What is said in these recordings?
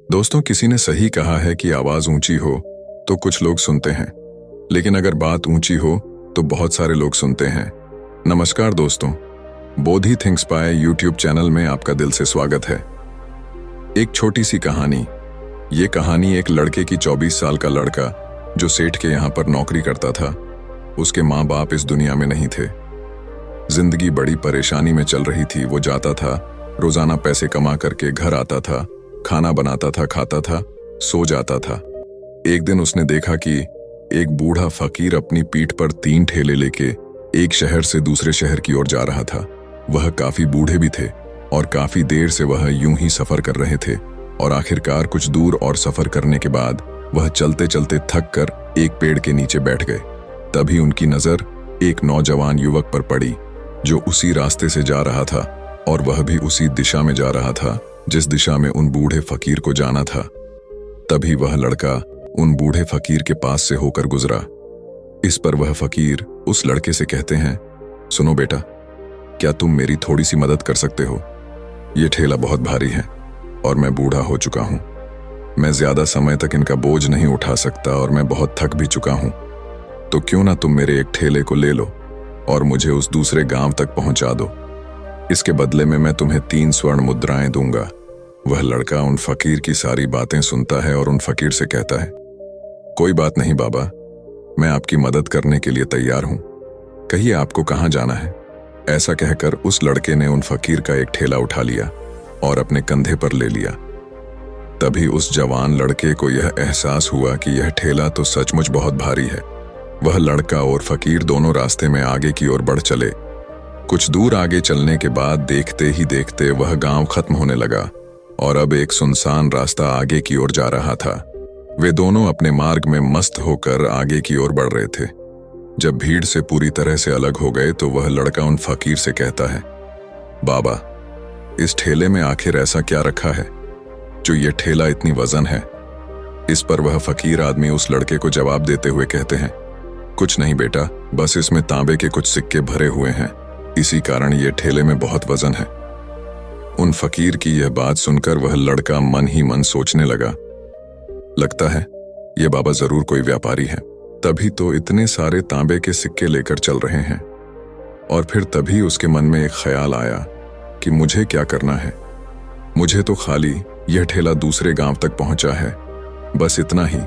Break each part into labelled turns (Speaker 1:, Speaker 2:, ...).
Speaker 1: दोस्तों, किसी ने सही कहा है कि आवाज ऊंची हो तो कुछ लोग सुनते हैं, लेकिन अगर बात ऊंची हो तो बहुत सारे लोग सुनते हैं। नमस्कार दोस्तों, Bodhi thinks by YouTube channel में आपका दिल से स्वागत है। एक छोटी सी कहानी। ये कहानी एक लड़के की 24 साल का लड़का जो सेठ के यहाँ पर नौकरी करता था। उसके माँ बाप इस दुनिया में नहीं थे। जिंदगी बड़ी परेशानी में चल रही थी। वो जाता था, रोजाना पैसे कमा करके घर आता था, खाना बनाता था, खाता था, सो जाता था। एक दिन उसने देखा कि एक बूढ़ा फकीर अपनी पीठ पर 3 ठेले लेके एक शहर से दूसरे शहर की ओर जा रहा था। वह काफी बूढ़े भी थे और काफी देर से वह यूं ही सफर कर रहे थे और आखिरकार कुछ दूर और सफर करने के बाद वह चलते चलते थक कर एक पेड़ के नीचे बैठ गए। तभी उनकी नजर एक नौजवान युवक पर पड़ी जो उसी रास्ते से जा रहा था और वह भी उसी दिशा में जा रहा था जिस दिशा में उन बूढ़े फकीर को जाना था। तभी वह लड़का उन बूढ़े फकीर के पास से होकर गुजरा। इस पर वह फकीर उस लड़के से कहते हैं, सुनो बेटा, क्या तुम मेरी थोड़ी सी मदद कर सकते हो? ये ठेला बहुत भारी है और मैं बूढ़ा हो चुका हूं। मैं ज्यादा समय तक इनका बोझ नहीं उठा सकता और मैं बहुत थक भी चुका हूं। तो क्यों ना तुम मेरे एक ठेले को ले लो और मुझे उस दूसरे गांव तक पहुंचा दो। इसके बदले में मैं तुम्हें 3 स्वर्ण मुद्राएं दूंगा। वह लड़का उन फकीर की सारी बातें सुनता है और उन फकीर से कहता है, कोई बात नहीं बाबा, मैं आपकी मदद करने के लिए तैयार हूं। कहिए आपको कहां जाना है? ऐसा कहकर उस लड़के ने उन फकीर का एक ठेला उठा लिया और अपने कंधे पर ले लिया। तभी उस जवान लड़के को यह एहसास हुआ कि यह ठेला तो सचमुच बहुत भारी है। वह लड़का और फकीर दोनों रास्ते में आगे की ओर बढ़ चले। कुछ दूर आगे चलने के बाद देखते ही देखते वह गांव खत्म होने लगा और अब एक सुनसान रास्ता आगे की ओर जा रहा था। वे दोनों अपने मार्ग में मस्त होकर आगे की ओर बढ़ रहे थे। जब भीड़ से पूरी तरह से अलग हो गए तो वह लड़का उन फकीर से कहता है, बाबा, इस ठेले में आखिर ऐसा क्या रखा है जो ये ठेला इतनी वजन है? इस पर वह फकीर आदमी उस लड़के को जवाब देते हुए कहते हैं, कुछ नहीं बेटा, बस इसमें तांबे के कुछ सिक्के भरे हुए हैं, इसी कारण ये ठेले में बहुत वजन है। उन फकीर की यह बात सुनकर वह लड़का मन ही मन सोचने लगा, लगता है ये बाबा जरूर कोई व्यापारी है, तभी तो इतने सारे तांबे के सिक्के लेकर चल रहे हैं। और फिर तभी उसके मन में एक ख्याल आया कि मुझे क्या करना है। मुझे तो खाली यह ठेला दूसरे गांव तक पहुंचा है, बस इतना ही।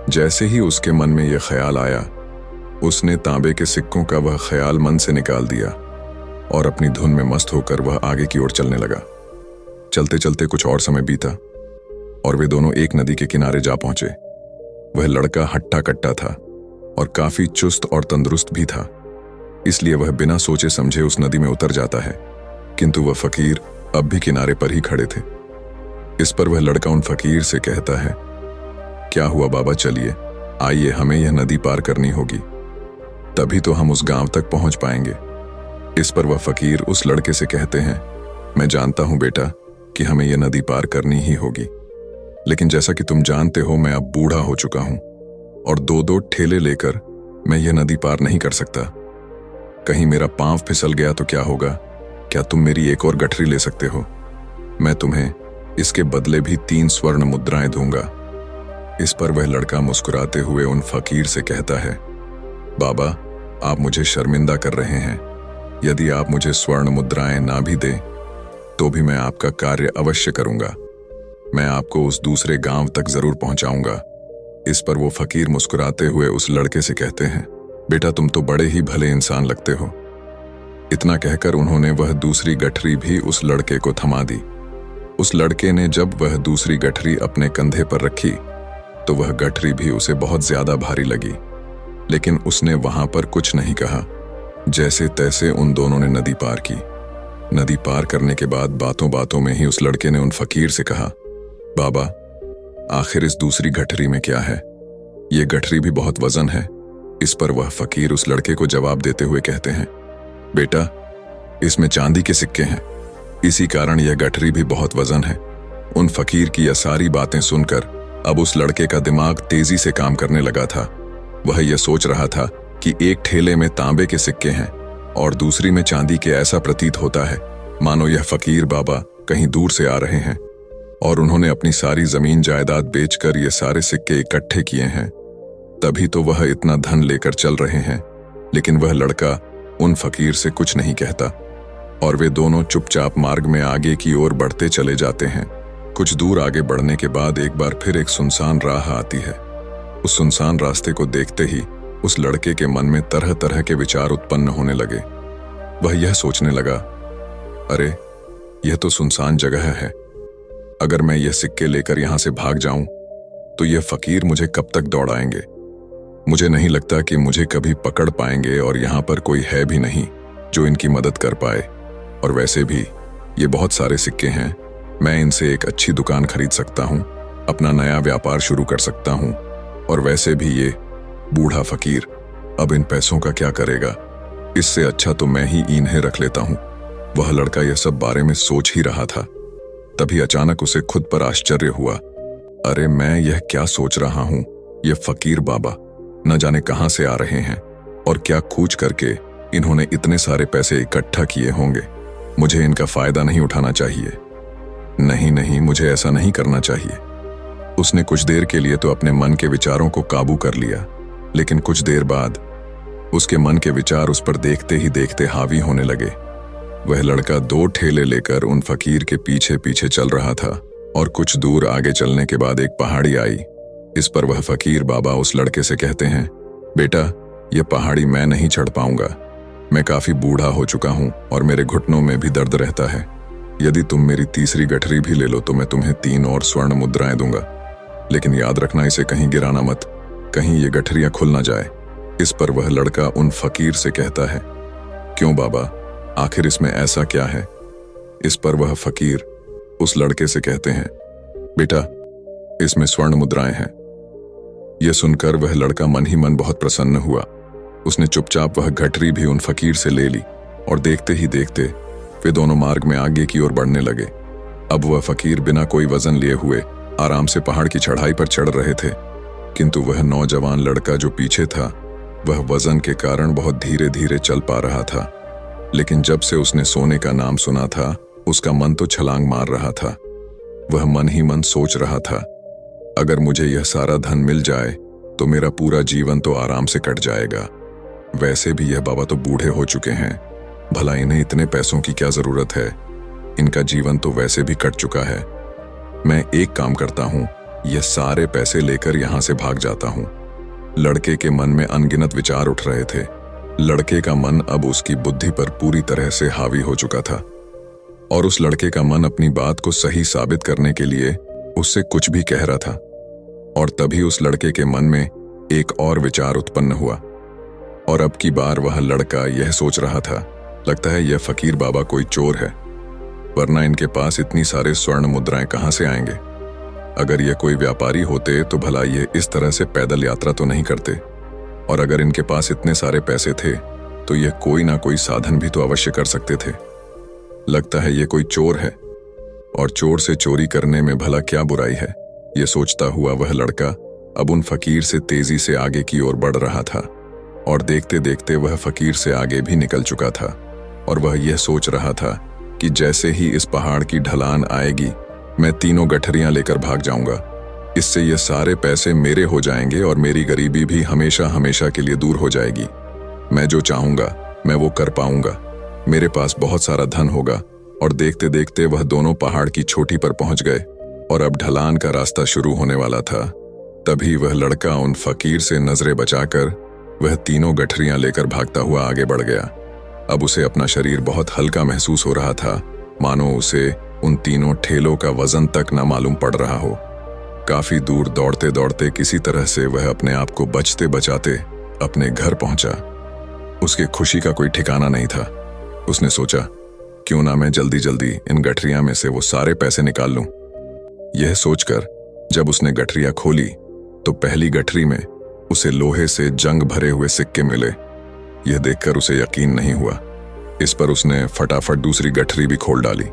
Speaker 1: जैसे ही उसके मन में यह ख्याल आया, उसने तांबे के सिक्कों का वह ख्याल मन से निकाल दिया और अपनी धुन में मस्त होकर वह आगे की ओर चलने लगा। चलते चलते कुछ और समय बीता और वे दोनों एक नदी के किनारे जा पहुंचे। वह लड़का हट्टा कट्टा था और काफी चुस्त और तंदुरुस्त भी था, इसलिए वह बिना सोचे समझे उस नदी में उतर जाता है, किंतु वह फकीर अब भी किनारे पर ही खड़े थे। इस पर वह लड़का उन फकीर से कहता है, क्या हुआ बाबा, चलिए आइए, हमें यह नदी पार करनी होगी, तभी तो हम उस गांव तक पहुंच पाएंगे। इस पर वह फकीर उस लड़के से कहते हैं, मैं जानता हूं बेटा कि हमें यह नदी पार करनी ही होगी, लेकिन जैसा कि तुम जानते हो मैं अब बूढ़ा हो चुका हूं और 2-2 ठेले लेकर मैं यह नदी पार नहीं कर सकता। कहीं मेरा पांव फिसल गया तो क्या होगा? क्या तुम मेरी एक और गठरी ले सकते हो? मैं तुम्हें इसके बदले भी 3 स्वर्ण मुद्राएं दूंगा। इस पर वह लड़का मुस्कुराते हुए उन फकीर से कहता है, बाबा, आप मुझे शर्मिंदा कर रहे हैं। यदि आप मुझे स्वर्ण मुद्राएं ना भी दें तो भी मैं आपका कार्य अवश्य करूंगा। मैं आपको उस दूसरे गांव तक जरूर पहुंचाऊंगा। इस पर वो फकीर मुस्कुराते हुए उस लड़के से कहते हैं, बेटा, तुम तो बड़े ही भले इंसान लगते हो। इतना कहकर उन्होंने वह दूसरी गठरी भी उस लड़के को थमा दी। उस लड़के ने जब वह दूसरी गठरी अपने कंधे पर रखी तो वह गठरी भी उसे बहुत ज्यादा भारी लगी, लेकिन उसने वहां पर कुछ नहीं कहा। जैसे तैसे उन दोनों ने नदी पार की। नदी पार करने के बाद बातों बातों में ही उस लड़के ने उन फकीर से कहा, बाबा, आखिर इस दूसरी गठरी में क्या है? ये गठरी भी बहुत वजन है। इस पर वह फकीर उस लड़के को जवाब देते हुए कहते हैं, बेटा, इसमें चांदी के सिक्के हैं, इसी कारण यह गठरी भी बहुत वजन है। उन फकीर की यह सारी बातें सुनकर अब उस लड़के का दिमाग तेजी से काम करने लगा था। वह यह सोच रहा था कि एक ठेले में तांबे के सिक्के हैं और दूसरी में चांदी के। ऐसा प्रतीत होता है मानो यह फकीर बाबा कहीं दूर से आ रहे हैं और उन्होंने अपनी सारी जमीन जायदाद बेचकर ये सारे सिक्के इकट्ठे किए हैं, तभी तो वह इतना धन लेकर चल रहे हैं। लेकिन वह लड़का उन फकीर से कुछ नहीं कहता और वे दोनों चुपचाप मार्ग में आगे की ओर बढ़ते चले जाते हैं। कुछ दूर आगे बढ़ने के बाद एक बार फिर एक सुनसान राह आती है। उस सुनसान रास्ते को देखते ही उस लड़के के मन में तरह तरह के विचार उत्पन्न होने लगे। वह यह सोचने लगा, अरे यह तो सुनसान जगह है, अगर मैं यह सिक्के लेकर यहां से भाग जाऊं तो यह फकीर मुझे कब तक दौड़ाएंगे। मुझे नहीं लगता कि मुझे कभी पकड़ पाएंगे और यहां पर कोई है भी नहीं जो इनकी मदद कर पाए। और वैसे भी ये बहुत सारे सिक्के हैं, मैं इनसे एक अच्छी दुकान खरीद सकता हूं, अपना नया व्यापार शुरू कर सकता हूं। और वैसे भी ये बूढ़ा फकीर अब इन पैसों का क्या करेगा, इससे अच्छा तो मैं ही इन्हें रख लेता हूं। वह लड़का यह सब बारे में सोच ही रहा था, तभी अचानक उसे खुद पर आश्चर्य हुआ। अरे मैं यह क्या सोच रहा हूं, यह फकीर बाबा न जाने कहां से आ रहे हैं और क्या खूच करके इन्होंने इतने सारे पैसे इकट्ठा किए होंगे। मुझे इनका फायदा नहीं उठाना चाहिए। नहीं नहीं, मुझे ऐसा नहीं करना चाहिए। उसने कुछ देर के लिए तो अपने मन के विचारों को काबू कर लिया, लेकिन कुछ देर बाद उसके मन के विचार उस पर देखते ही देखते हावी होने लगे। वह लड़का 2 ठेले लेकर उन फकीर के पीछे पीछे चल रहा था और कुछ दूर आगे चलने के बाद एक पहाड़ी आई। इस पर वह फकीर बाबा उस लड़के से कहते हैं, बेटा यह पहाड़ी मैं नहीं चढ़ पाऊंगा, मैं काफी बूढ़ा हो चुका हूं और मेरे घुटनों में भी दर्द रहता है। यदि तुम मेरी तीसरी गठरी भी ले लो तो मैं तुम्हें 3 और स्वर्ण मुद्राएं दूंगा, लेकिन याद रखना इसे कहीं गिराना मत, कहीं ये गठरियां खुल ना जाए। इस पर वह लड़का उन फकीर से कहता है, क्यों बाबा, आखिर इसमें ऐसा क्या है। इस पर वह फकीर उस लड़के से कहते हैं, बेटा इसमें स्वर्ण मुद्राएं हैं। यह सुनकर वह लड़का मन ही मन बहुत प्रसन्न हुआ। उसने चुपचाप वह गठरी भी उन फकीर से ले ली और देखते ही देखते वे दोनों मार्ग में आगे की ओर बढ़ने लगे। अब वह फकीर बिना कोई वजन लिए हुए आराम से पहाड़ की चढ़ाई पर चढ़ रहे थे, किंतु वह नौजवान लड़का जो पीछे था वह वजन के कारण बहुत धीरे धीरे चल पा रहा था। लेकिन जब से उसने सोने का नाम सुना था उसका मन तो छलांग मार रहा था। वह मन ही मन सोच रहा था, अगर मुझे यह सारा धन मिल जाए तो मेरा पूरा जीवन तो आराम से कट जाएगा। वैसे भी यह बाबा तो बूढ़े हो चुके हैं, भला इन्हें इतने पैसों की क्या जरूरत है, इनका जीवन तो वैसे भी कट चुका है। मैं एक काम करता हूं, यह सारे पैसे लेकर यहां से भाग जाता हूं। लड़के के मन में अनगिनत विचार उठ रहे थे। लड़के का मन अब उसकी बुद्धि पर पूरी तरह से हावी हो चुका था और उस लड़के का मन अपनी बात को सही साबित करने के लिए उससे कुछ भी कह रहा था। और तभी उस लड़के के मन में एक और विचार उत्पन्न हुआ और अब की बार वह लड़का यह सोच रहा था, लगता है यह फकीर बाबा कोई चोर है, वरना इनके पास इतनी सारे स्वर्ण मुद्राएं कहां से आएंगे। अगर ये कोई व्यापारी होते तो भला ये इस तरह से पैदल यात्रा तो नहीं करते, और अगर इनके पास इतने सारे पैसे थे तो यह कोई ना कोई साधन भी तो अवश्य कर सकते थे। लगता है ये कोई चोर है और चोर से चोरी करने में भला क्या बुराई है। यह सोचता हुआ वह लड़का अब उन फकीर से तेजी से आगे की ओर बढ़ रहा था और देखते देखते वह फकीर से आगे भी निकल चुका था। और वह यह सोच रहा था कि जैसे ही इस पहाड़ की ढलान आएगी मैं 3 गठरियां लेकर भाग जाऊंगा। इससे ये सारे पैसे मेरे हो जाएंगे और मेरी गरीबी भी हमेशा हमेशा के लिए दूर हो जाएगी। मैं जो चाहूंगा मैं वो कर पाऊंगा, मेरे पास बहुत सारा धन होगा। और देखते देखते वह दोनों पहाड़ की चोटी पर पहुंच गए और अब ढलान का रास्ता शुरू होने वाला था। तभी वह लड़का उन फकीर से नजरें बचाकर वह 3 गठरियां लेकर भागता हुआ आगे बढ़ गया। अब उसे अपना शरीर बहुत हल्का महसूस हो रहा था, मानो उसे उन 3 ठेलों का वजन तक न मालूम पड़ रहा हो। काफी दूर दौड़ते दौड़ते किसी तरह से वह अपने आप को बचते बचाते अपने घर पहुंचा। उसकी खुशी का कोई ठिकाना नहीं था। उसने सोचा, क्यों ना मैं जल्दी जल्दी इन गठरियां में से वो सारे पैसे निकाल लूं। यह सोचकर जब उसने गठरियां खोली तो पहली गठरी में उसे लोहे से जंग भरे हुए सिक्के मिले। यह देखकर उसे यकीन नहीं हुआ। इस पर उसने फटाफट दूसरी गठरी भी खोल डाली,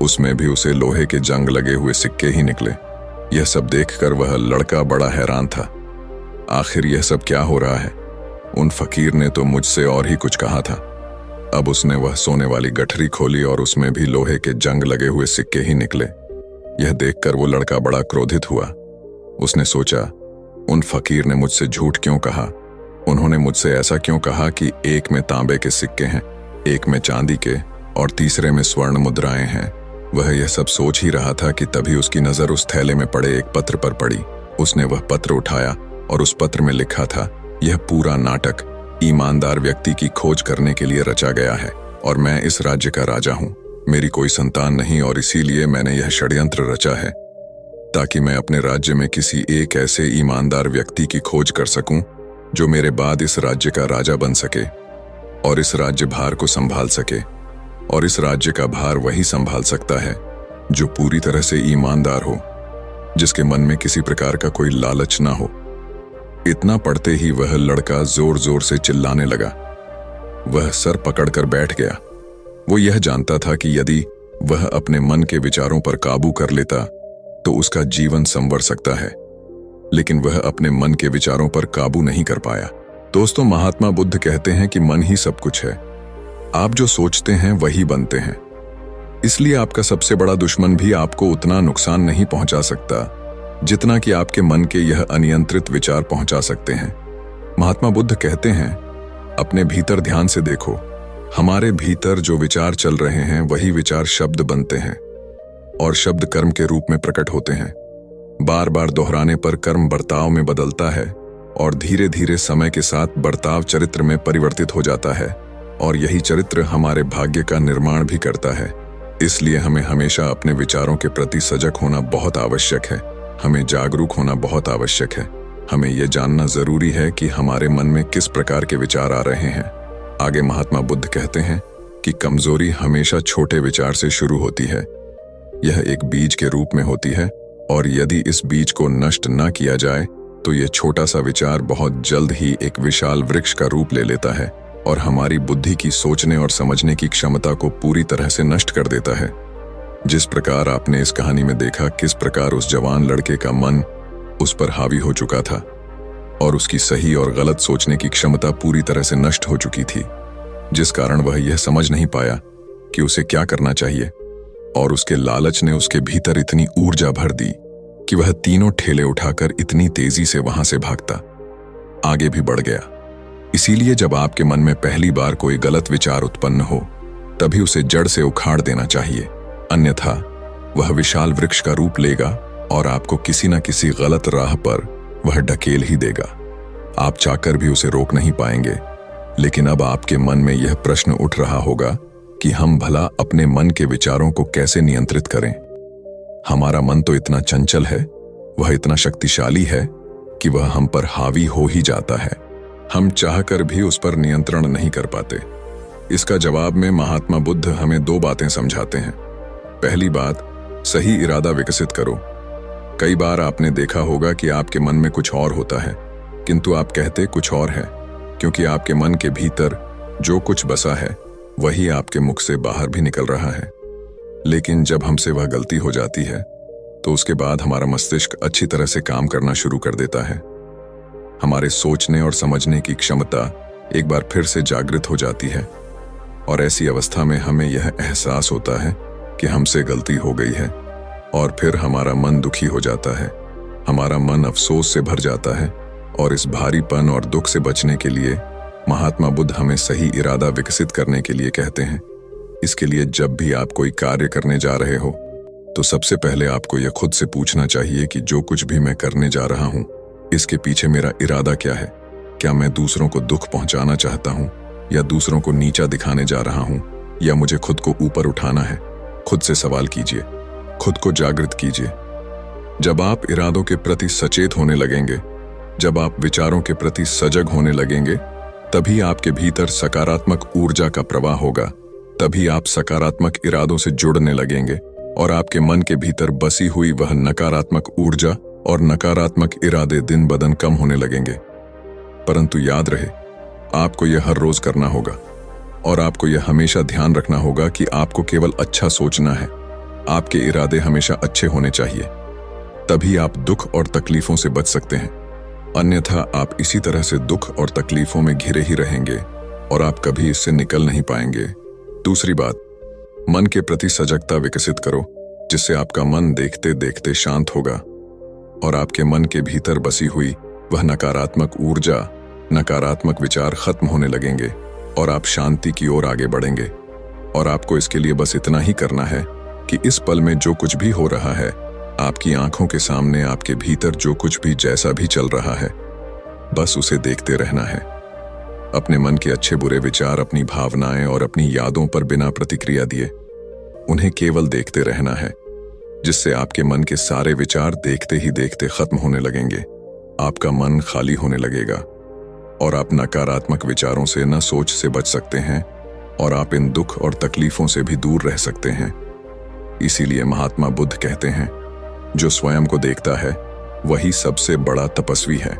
Speaker 1: उसमें भी उसे लोहे के जंग लगे हुए सिक्के ही निकले। यह सब देखकर वह लड़का बड़ा हैरान था। आखिर यह सब क्या हो रहा है? उन फकीर ने तो मुझसे और ही कुछ कहा था। अब उसने वह सोने वाली गठरी खोली और उसमें भी लोहे के जंग लगे हुए सिक्के ही निकले। यह देखकर वो लड़का बड़ा क्रोधित हुआ। उसने सोचा, उन फकीर ने मुझसे झूठ क्यों कहा? उन्होंने मुझसे ऐसा क्यों कहा कि एक में तांबे के सिक्के हैं, एक में चांदी के और तीसरे में स्वर्ण मुद्राएं हैं। वह यह सब सोच ही रहा था कि तभी उसकी नजर उस थैले में पड़े एक पत्र पर पड़ी। उसने वह पत्र उठाया और उस पत्र में लिखा था, यह पूरा नाटक ईमानदार व्यक्ति की खोज करने के लिए रचा गया है और मैं इस राज्य का राजा हूं। मेरी कोई संतान नहीं और इसीलिए मैंने यह षड्यंत्र रचा है ताकि मैं अपने राज्य में किसी एक ऐसे ईमानदार व्यक्ति की खोज कर सकूं जो मेरे बाद इस राज्य का राजा बन सके और इस राज्य भार को संभाल सके। और इस राज्य का भार वही संभाल सकता है जो पूरी तरह से ईमानदार हो, जिसके मन में किसी प्रकार का कोई लालच ना हो। इतना पढ़ते ही वह लड़का जोर जोर से चिल्लाने लगा। वह सर पकड़कर बैठ गया। वो यह जानता था कि यदि वह अपने मन के विचारों पर काबू कर लेता तो उसका जीवन संवर सकता है, लेकिन वह अपने मन के विचारों पर काबू नहीं कर पाया। दोस्तों, महात्मा बुद्ध कहते हैं कि मन ही सब कुछ है। आप जो सोचते हैं वही बनते हैं। इसलिए आपका सबसे बड़ा दुश्मन भी आपको उतना नुकसान नहीं पहुंचा सकता जितना कि आपके मन के यह अनियंत्रित विचार पहुंचा सकते हैं। महात्मा बुद्ध कहते हैं, अपने भीतर ध्यान से देखो। हमारे भीतर जो विचार चल रहे हैं वही विचार शब्द बनते हैं और शब्द कर्म के रूप में प्रकट होते हैं। बार बार दोहराने पर कर्म बर्ताव में बदलता है और धीरे धीरे समय के साथ बर्ताव चरित्र में परिवर्तित हो जाता है और यही चरित्र हमारे भाग्य का निर्माण भी करता है। इसलिए हमें हमेशा अपने विचारों के प्रति सजग होना बहुत आवश्यक है। हमें जागरूक होना बहुत आवश्यक है। हमें यह जानना जरूरी है कि हमारे मन में किस प्रकार के विचार आ रहे हैं। आगे महात्मा बुद्ध कहते हैं कि कमजोरी हमेशा छोटे विचार से शुरू होती है। यह एक बीज के रूप में होती है और यदि इस बीज को नष्ट न किया जाए तो यह छोटा सा विचार बहुत जल्द ही एक विशाल वृक्ष का रूप ले लेता है और हमारी बुद्धि की सोचने और समझने की क्षमता को पूरी तरह से नष्ट कर देता है। जिस प्रकार आपने इस कहानी में देखा किस प्रकार उस जवान लड़के का मन उस पर हावी हो चुका था और उसकी सही और गलत सोचने की क्षमता पूरी तरह से नष्ट हो चुकी थी, जिस कारण वह यह समझ नहीं पाया कि उसे क्या करना चाहिए और उसके लालच ने उसके भीतर इतनी ऊर्जा भर दी कि वह तीनों ठेले उठाकर इतनी तेजी से वहां से भागता आगे भी बढ़ गया। इसीलिए जब आपके मन में पहली बार कोई गलत विचार उत्पन्न हो तभी उसे जड़ से उखाड़ देना चाहिए, अन्यथा वह विशाल वृक्ष का रूप लेगा और आपको किसी न किसी गलत राह पर वह ढकेल ही देगा। आप चाहकर भी उसे रोक नहीं पाएंगे। लेकिन अब आपके मन में यह प्रश्न उठ रहा होगा कि हम भला अपने मन के विचारों को कैसे नियंत्रित करें। हमारा मन तो इतना चंचल है, वह इतना शक्तिशाली है कि वह हम पर हावी हो ही जाता है। हम चाहकर भी उस पर नियंत्रण नहीं कर पाते। इसका जवाब में महात्मा बुद्ध हमें दो बातें समझाते हैं। पहली बात, सही इरादा विकसित करो। कई बार आपने देखा होगा कि आपके मन में कुछ और होता है किंतु आप कहते कुछ और है, क्योंकि आपके मन के भीतर जो कुछ बसा है वही आपके मुख से बाहर भी निकल रहा है। लेकिन जब हमसे वह गलती हो जाती है तो उसके बाद हमारा मस्तिष्क अच्छी तरह से काम करना शुरू कर देता है। हमारे सोचने और समझने की क्षमता एक बार फिर से जागृत हो जाती है और ऐसी अवस्था में हमें यह एहसास होता है कि हमसे गलती हो गई है और फिर हमारा मन दुखी हो जाता है। हमारा मन अफसोस से भर जाता है और इस भारीपन और दुख से बचने के लिए महात्मा बुद्ध हमें सही इरादा विकसित करने के लिए कहते हैं। इसके लिए जब भी आप कोई कार्य करने जा रहे हो तो सबसे पहले आपको यह खुद से पूछना चाहिए कि जो कुछ भी मैं करने जा रहा हूं इसके पीछे मेरा इरादा क्या है। क्या मैं दूसरों को दुख पहुंचाना चाहता हूं या दूसरों को नीचा दिखाने जा रहा हूं या मुझे खुद को ऊपर उठाना है। खुद से सवाल कीजिए, खुद को जागृत कीजिए। जब आप इरादों के प्रति सचेत होने लगेंगे, जब आप विचारों के प्रति सजग होने लगेंगे, तभी आपके भीतर सकारात्मक ऊर्जा का प्रवाह होगा। तभी आप सकारात्मक इरादों से जुड़ने लगेंगे और आपके मन के भीतर बसी हुई वह नकारात्मक ऊर्जा और नकारात्मक इरादे दिन ब दिन कम होने लगेंगे। परंतु याद रहे, आपको यह हर रोज करना होगा और आपको यह हमेशा ध्यान रखना होगा कि आपको केवल अच्छा सोचना है। आपके इरादे हमेशा अच्छे होने चाहिए, तभी आप दुख और तकलीफों से बच सकते हैं। अन्यथा आप इसी तरह से दुख और तकलीफों में घिरे ही रहेंगे और आप कभी इससे निकल नहीं पाएंगे। दूसरी बात, मन के प्रति सजगता विकसित करो। जिससे आपका मन देखते देखते शांत होगा और आपके मन के भीतर बसी हुई वह नकारात्मक ऊर्जा, नकारात्मक विचार खत्म होने लगेंगे और आप शांति की ओर आगे बढ़ेंगे। और आपको इसके लिए बस इतना ही करना है कि इस पल में जो कुछ भी हो रहा है, आपकी आंखों के सामने आपके भीतर जो कुछ भी जैसा भी चल रहा है, बस उसे देखते रहना है। अपने मन के अच्छे बुरे विचार, अपनी भावनाएं और अपनी यादों पर बिना प्रतिक्रिया दिए उन्हें केवल देखते रहना है, जिससे आपके मन के सारे विचार देखते ही देखते खत्म होने लगेंगे। आपका मन खाली होने लगेगा और आप नकारात्मक विचारों से न सोच से बच सकते हैं और आप इन दुख और तकलीफों से भी दूर रह सकते हैं। इसीलिए महात्मा बुद्ध कहते हैं, जो स्वयं को देखता है वही सबसे बड़ा तपस्वी है।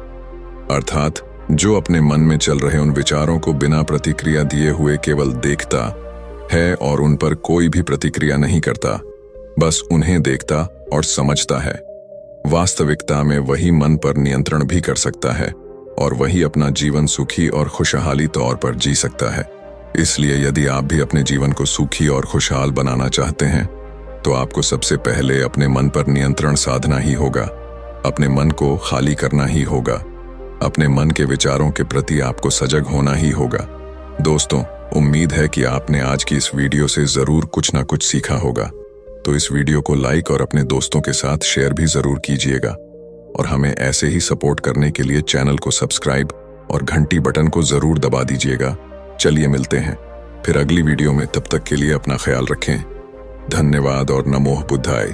Speaker 1: अर्थात जो अपने मन में चल रहे उन विचारों को बिना प्रतिक्रिया दिए हुए केवल देखता है और उन पर कोई भी प्रतिक्रिया नहीं करता, बस उन्हें देखता और समझता है। वास्तविकता में वही मन पर नियंत्रण भी कर सकता है और वही अपना जीवन सुखी और खुशहाली तौर पर जी सकता है। इसलिए यदि आप भी अपने जीवन को सुखी और खुशहाल बनाना चाहते हैं तो आपको सबसे पहले अपने मन पर नियंत्रण साधना ही होगा। अपने मन को खाली करना ही होगा। अपने मन के विचारों के प्रति आपको सजग होना ही होगा। दोस्तों, उम्मीद है कि आपने आज की इस वीडियो से जरूर कुछ ना कुछ सीखा होगा। तो इस वीडियो को लाइक और अपने दोस्तों के साथ शेयर भी जरूर कीजिएगा और हमें ऐसे ही सपोर्ट करने के लिए चैनल को सब्सक्राइब और घंटी बटन को जरूर दबा दीजिएगा। चलिए मिलते हैं फिर अगली वीडियो में। तब तक के लिए अपना ख्याल रखें। धन्यवाद और नमो बुद्धाय।